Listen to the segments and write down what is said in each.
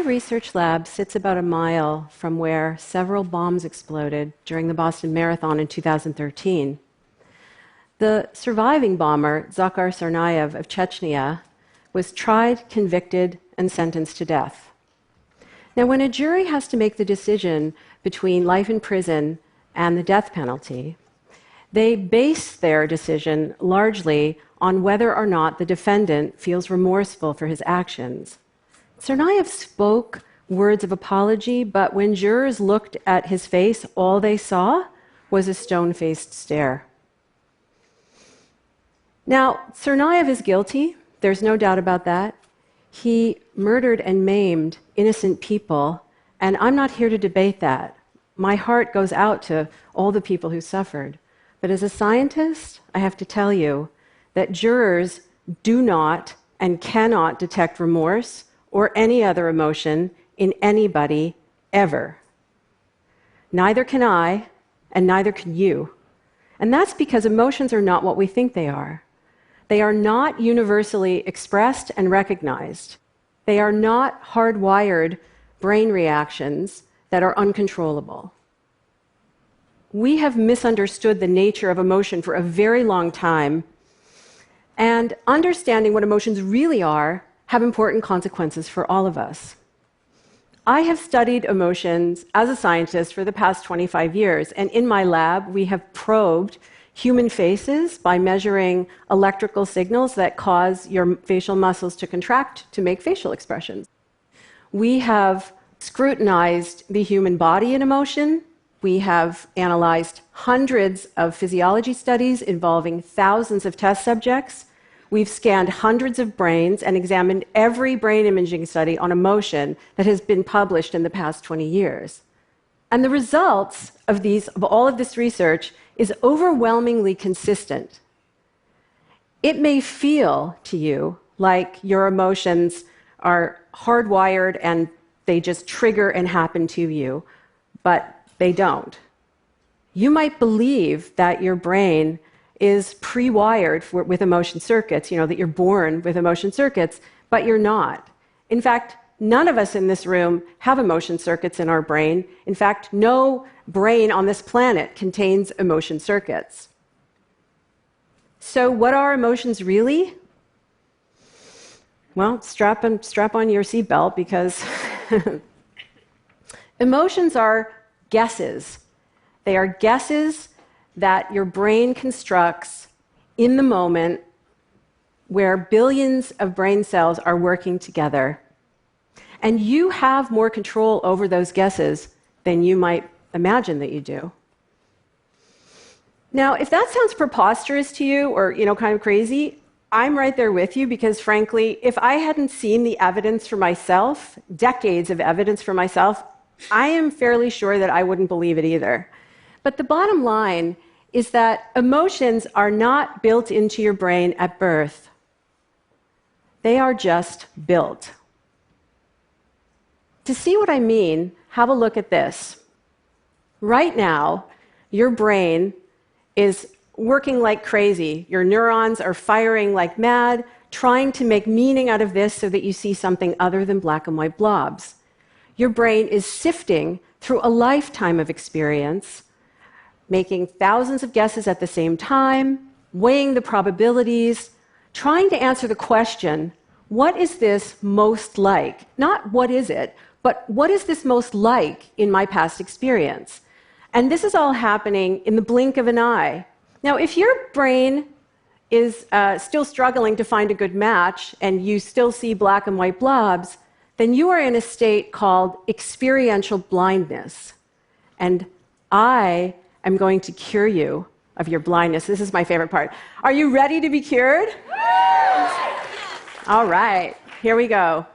research lab sits about a mile from where several bombs exploded during the Boston Marathon in 2013. The surviving bomber, Zakhar Tsarnaev of Chechnya, was tried, convicted, and sentenced to death. Now, when a jury has to make the decision between life in prison and the death penalty, they base their decision largely on whether or not the defendant feels remorseful for his actions. Tsarnaev spoke words of apology, but when jurors looked at his face, all they saw was a stone-faced stare. Now, Tsarnaev is guilty. There's no doubt about that. He murdered and maimed innocent people, and I'm not here to debate that. My heart goes out to all the people who suffered. But as a scientist, I have to tell you that jurors do not and cannot detect remorse or any other emotion in anybody ever. Neither can I, and neither can you. And that's because emotions are not what we think they are. They are not universally expressed and recognized. They are not hardwired brain reactions that are uncontrollable. We have misunderstood the nature of emotion for a very long time, and understanding what emotions really are have important consequences for all of us. I have studied emotions as a scientist for the past 25 years, and in my lab, we have probed human faces by measuring electrical signals that cause your facial muscles to contract to make facial expressions. We have scrutinized the human body in emotion. We have analyzed hundreds of physiology studies involving thousands of test subjects. We've scanned hundreds of brains and examined every brain imaging study on emotion that has been published in the past 20 years. And the results of all of this research is overwhelmingly consistent. It may feel to you like your emotions are hardwired and they just trigger and happen to you, but they don't. You might believe that your brain is pre-wired with emotion circuits, that you're born with emotion circuits, but you're not. In fact, none of us in this room have emotion circuits in our brain. In fact, no brain on this planet contains emotion circuits. So what are emotions really? Well, strap on your seatbelt, because emotions are guesses. They are guesses that your brain constructs in the moment where billions of brain cells are working together. And you have more control over those guesses than you might imagine that you do. Now, if that sounds preposterous to you or, kind of crazy, I'm right there with you, because frankly, if I hadn't seen the evidence for myself, decades of evidence for myself, I am fairly sure that I wouldn't believe it either. But the bottom line is that emotions are not built into your brain at birth. They are just built. To see what I mean, have a look at this. Right now, your brain is working like crazy. Your neurons are firing like mad, trying to make meaning out of this so that you see something other than black and white blobs. Your brain is sifting through a lifetime of experience, making thousands of guesses at the same time, weighing the probabilities, trying to answer the question, what is this most like? Not what is it, but what is this most like in my past experience? And this is all happening in the blink of an eye. Now, if your brain is still struggling to find a good match and you still see black and white blobs, then you are in a state called experiential blindness. And I am going to cure you of your blindness. This is my favorite part. Are you ready to be cured? All right, here we go.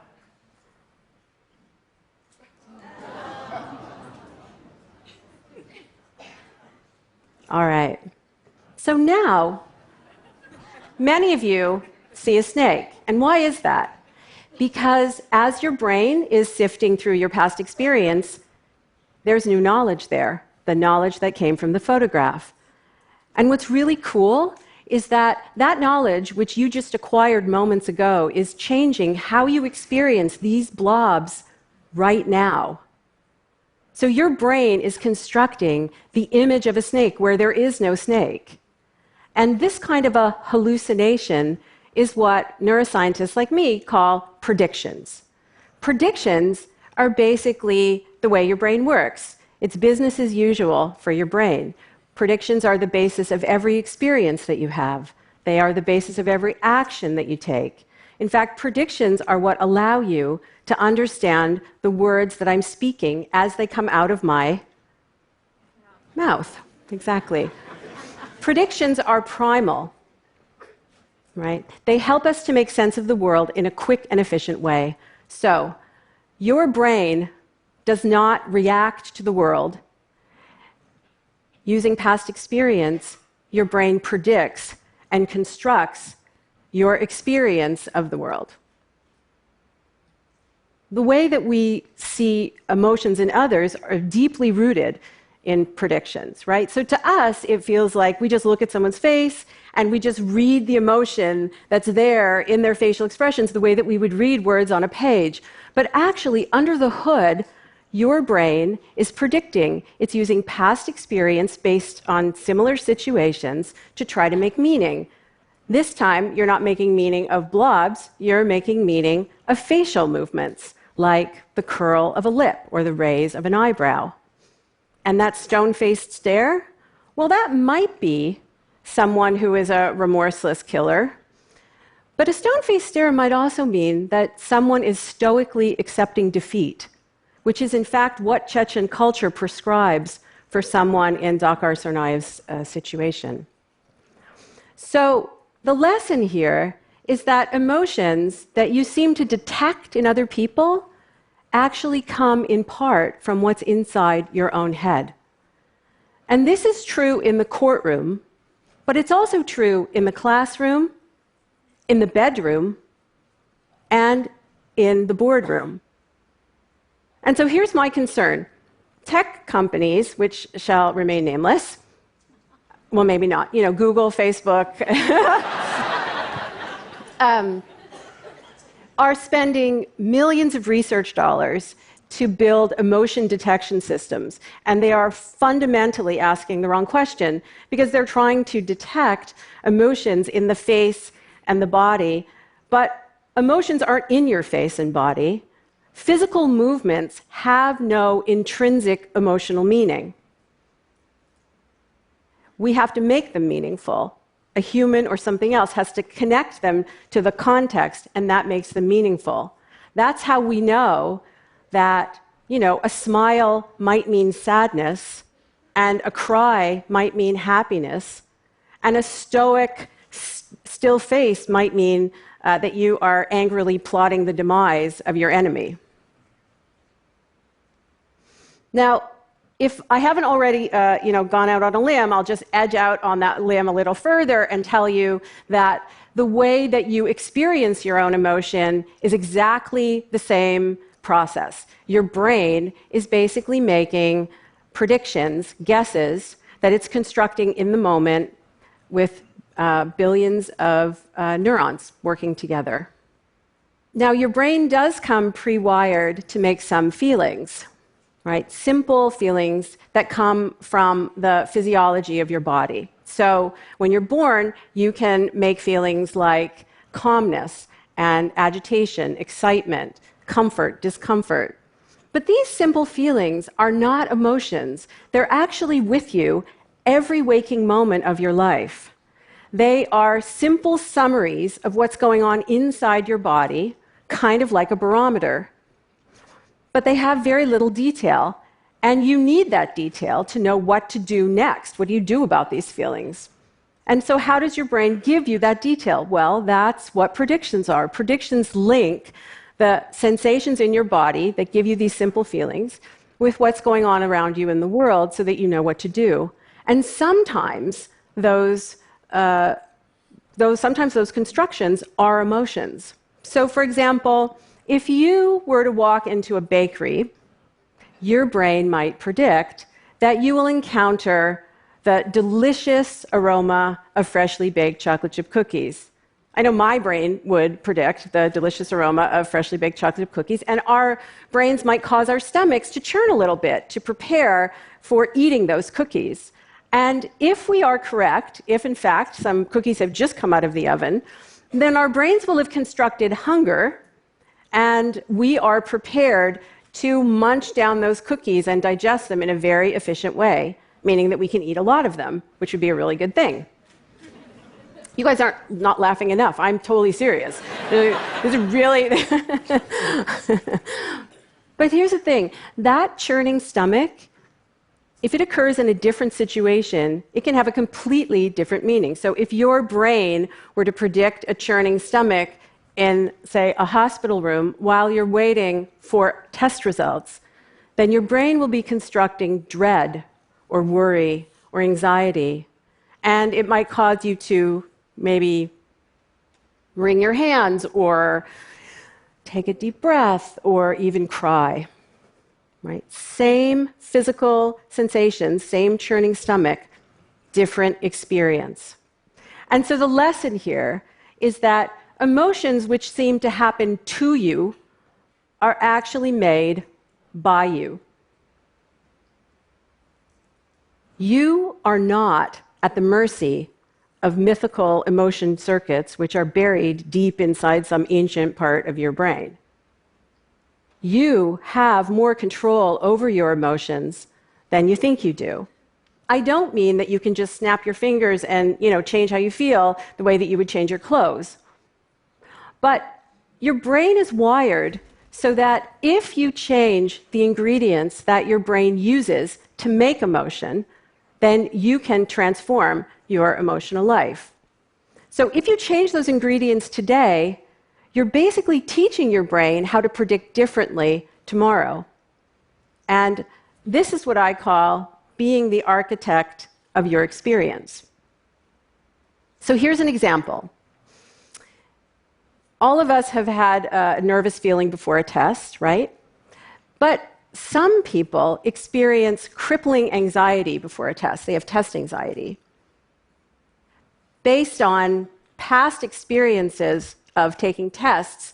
All right. So now, many of you see a snake. And why is that? Because as your brain is sifting through your past experience, there's new knowledge there, the knowledge that came from the photograph. And what's really cool is that that knowledge, which you just acquired moments ago, is changing how you experience these blobs right now. So your brain is constructing the image of a snake where there is no snake. And this kind of a hallucination is what neuroscientists like me call predictions. Predictions are basically the way your brain works. It's business as usual for your brain. Predictions are the basis of every experience that you have. They are the basis of every action that you take. In fact, predictions are what allow you to understand the words that I'm speaking as they come out of my mouth. Exactly. Predictions are primal, right? They help us to make sense of the world in a quick and efficient way. So, your brain does not react to the world. Using past experience, your brain predicts and constructs your experience of the world. The way that we see emotions in others are deeply rooted in predictions, right? So to us, it feels like we just look at someone's face and we just read the emotion that's there in their facial expressions the way that we would read words on a page. But actually, under the hood, your brain is predicting. It's using past experience based on similar situations to try to make meaning. This time, you're not making meaning of blobs, you're making meaning of facial movements, like the curl of a lip or the raise of an eyebrow. And that stone-faced stare? Well, that might be someone who is a remorseless killer. But a stone-faced stare might also mean that someone is stoically accepting defeat, which is in fact what Chechen culture prescribes for someone in Dzhokhar Tsarnaev's situation. So the lesson here is that emotions that you seem to detect in other people actually come in part from what's inside your own head. And this is true in the courtroom, but it's also true in the classroom, in the bedroom, and in the boardroom. And so here's my concern. Tech companies, which shall remain nameless, well, maybe not, Google, Facebook, are spending millions of research dollars to build emotion detection systems. And they are fundamentally asking the wrong question because they're trying to detect emotions in the face and the body. But emotions aren't in your face and body. Physical movements have no intrinsic emotional meaning. We have to make them meaningful. A human or something else has to connect them to the context, and that makes them meaningful. That's how we know that, a smile might mean sadness, and a cry might mean happiness, and a stoic, still face might mean that you are angrily plotting the demise of your enemy. Now, if I haven't already, gone out on a limb, I'll just edge out on that limb a little further and tell you that the way that you experience your own emotion is exactly the same process. Your brain is basically making predictions, guesses, that it's constructing in the moment with billions of neurons working together. Now, your brain does come pre-wired to make some feelings. Right? Simple feelings that come from the physiology of your body. So when you're born, you can make feelings like calmness and agitation, excitement, comfort, discomfort. But these simple feelings are not emotions. They're actually with you every waking moment of your life. They are simple summaries of what's going on inside your body, kind of like a barometer. But they have very little detail, and you need that detail to know what to do next. What do you do about these feelings? And so how does your brain give you that detail? Well, that's what predictions are. Predictions link the sensations in your body that give you these simple feelings with what's going on around you in the world so that you know what to do. And sometimes those constructions are emotions. So, for example, if you were to walk into a bakery, your brain might predict that you will encounter the delicious aroma of freshly baked chocolate chip cookies. I know my brain would predict the delicious aroma of freshly baked chocolate cookies, and our brains might cause our stomachs to churn a little bit to prepare for eating those cookies. And if we are correct, if in fact some cookies have just come out of the oven, then our brains will have constructed hunger, and we are prepared to munch down those cookies and digest them in a very efficient way, meaning that we can eat a lot of them, which would be a really good thing. You guys aren't not laughing enough. I'm totally serious. This is really... But here's the thing. That churning stomach, if it occurs in a different situation, it can have a completely different meaning. So if your brain were to predict a churning stomach in, say, a hospital room while you're waiting for test results, then your brain will be constructing dread or worry or anxiety. And it might cause you to maybe wring your hands or take a deep breath or even cry. Right? Same physical sensations, same churning stomach, different experience. And so the lesson here is that emotions which seem to happen to you are actually made by you. You are not at the mercy of mythical emotion circuits which are buried deep inside some ancient part of your brain. You have more control over your emotions than you think you do. I don't mean that you can just snap your fingers and, change how you feel the way that you would change your clothes. But your brain is wired so that if you change the ingredients that your brain uses to make emotion, then you can transform your emotional life. So if you change those ingredients today, you're basically teaching your brain how to predict differently tomorrow. And this is what I call being the architect of your experience. So here's an example. All of us have had a nervous feeling before a test, right? But some people experience crippling anxiety before a test. They have test anxiety. Based on past experiences of taking tests,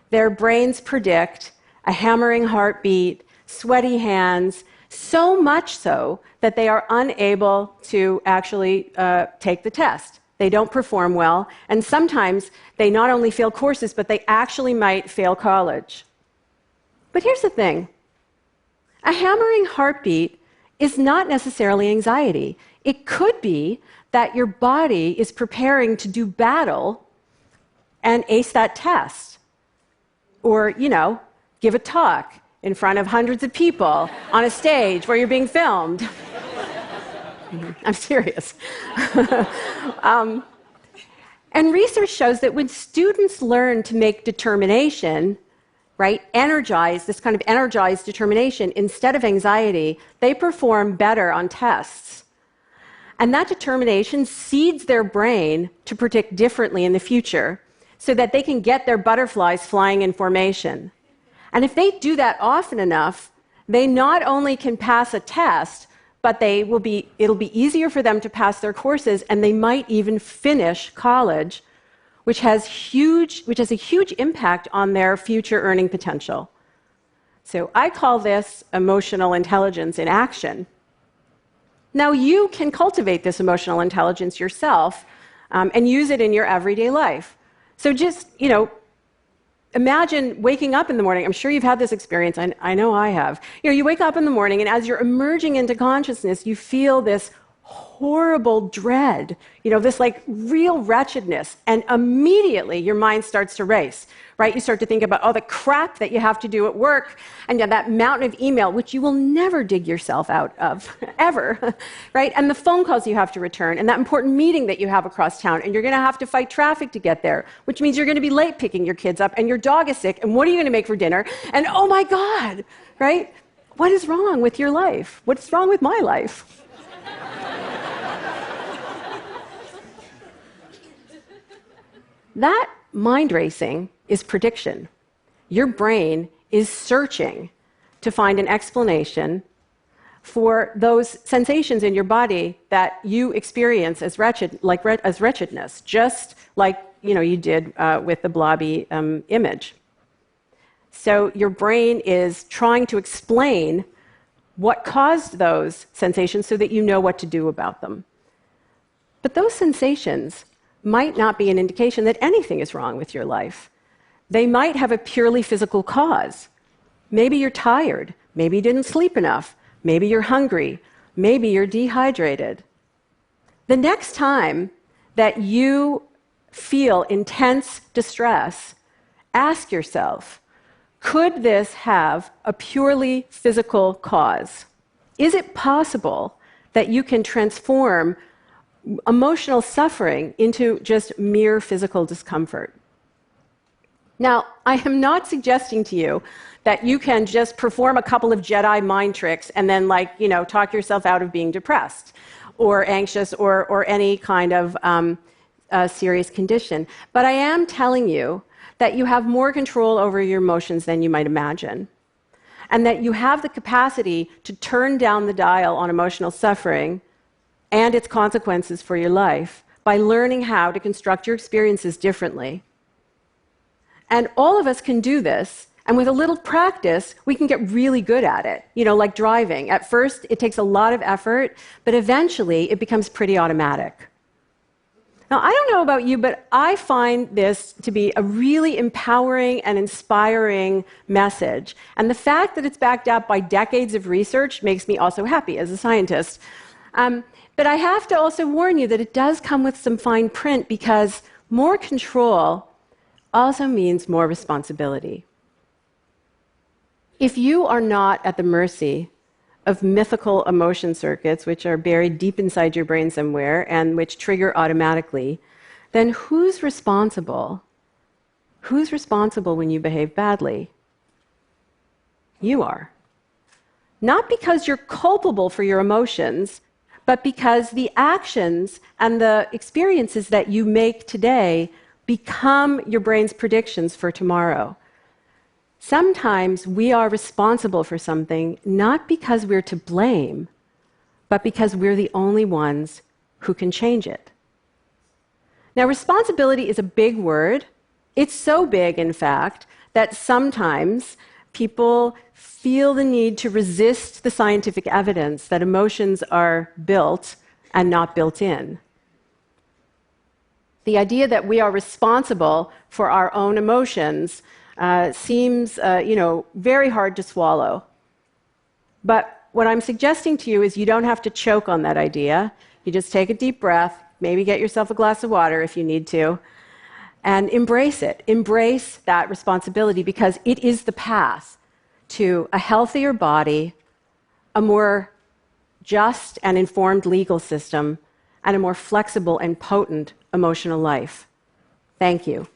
their brains predict a hammering heartbeat, sweaty hands, so much so that they are unable to actually take the test. They don't perform well, and sometimes they not only fail courses, but they actually might fail college. But here's the thing. A hammering heartbeat is not necessarily anxiety. It could be that your body is preparing to do battle and ace that test. Or, give a talk in front of hundreds of people on a stage where you're being filmed. I'm serious. And research shows that when students learn to make determination, right, this kind of energized determination instead of anxiety, they perform better on tests. And that determination seeds their brain to predict differently in the future so that they can get their butterflies flying in formation. And if they do that often enough, they not only can pass a test, but it'll be easier for them to pass their courses, and they might even finish college, which has a huge impact on their future earning potential. So I call this emotional intelligence in action. Now, you can cultivate this emotional intelligence yourself and use it in your everyday life. So just, imagine waking up in the morning. I'm sure you've had this experience. I know I have. You wake up in the morning, and as you're emerging into consciousness, you feel this horrible dread, this real wretchedness. And immediately your mind starts to race, right? You start to think about, the crap that you have to do at work, and that mountain of email, which you will never dig yourself out of, ever, right? And the phone calls you have to return, and that important meeting that you have across town, and you're going to have to fight traffic to get there, which means you're going to be late picking your kids up, and your dog is sick, and what are you going to make for dinner? And oh my God, right? What is wrong with your life? What's wrong with my life? That mind racing is prediction. Your brain is searching to find an explanation for those sensations in your body that you experience as wretchedness, just like you did with the blobby image. So your brain is trying to explain what caused those sensations so that you know what to do about them. But those sensations might not be an indication that anything is wrong with your life. They might have a purely physical cause. Maybe you're tired. Maybe you didn't sleep enough. Maybe you're hungry. Maybe you're dehydrated. The next time that you feel intense distress, ask yourself, could this have a purely physical cause? Is it possible that you can transform emotional suffering into just mere physical discomfort? Now, I am not suggesting to you that you can just perform a couple of Jedi mind tricks and then, talk yourself out of being depressed or anxious or any kind of serious condition. But I am telling you that you have more control over your emotions than you might imagine, and that you have the capacity to turn down the dial on emotional suffering and its consequences for your life by learning how to construct your experiences differently. And all of us can do this, and with a little practice, we can get really good at it. Like driving. At first, it takes a lot of effort, but eventually, it becomes pretty automatic. Now, I don't know about you, but I find this to be a really empowering and inspiring message. And the fact that it's backed up by decades of research makes me also happy as a scientist. But I have to also warn you that it does come with some fine print, because more control also means more responsibility. If you are not at the mercy of mythical emotion circuits, which are buried deep inside your brain somewhere and which trigger automatically, then who's responsible? Who's responsible when you behave badly? You are. Not because you're culpable for your emotions, but because the actions and the experiences that you make today become your brain's predictions for tomorrow. Sometimes we are responsible for something not because we're to blame, but because we're the only ones who can change it. Now, responsibility is a big word. It's so big, in fact, that sometimes people feel the need to resist the scientific evidence that emotions are built and not built in. The idea that we are responsible for our own emotions seems, very hard to swallow. But what I'm suggesting to you is you don't have to choke on that idea. You just take a deep breath, maybe get yourself a glass of water if you need to, and embrace it. Embrace that responsibility, because it is the path to a healthier body, a more just and informed legal system, and a more flexible and potent emotional life. Thank you.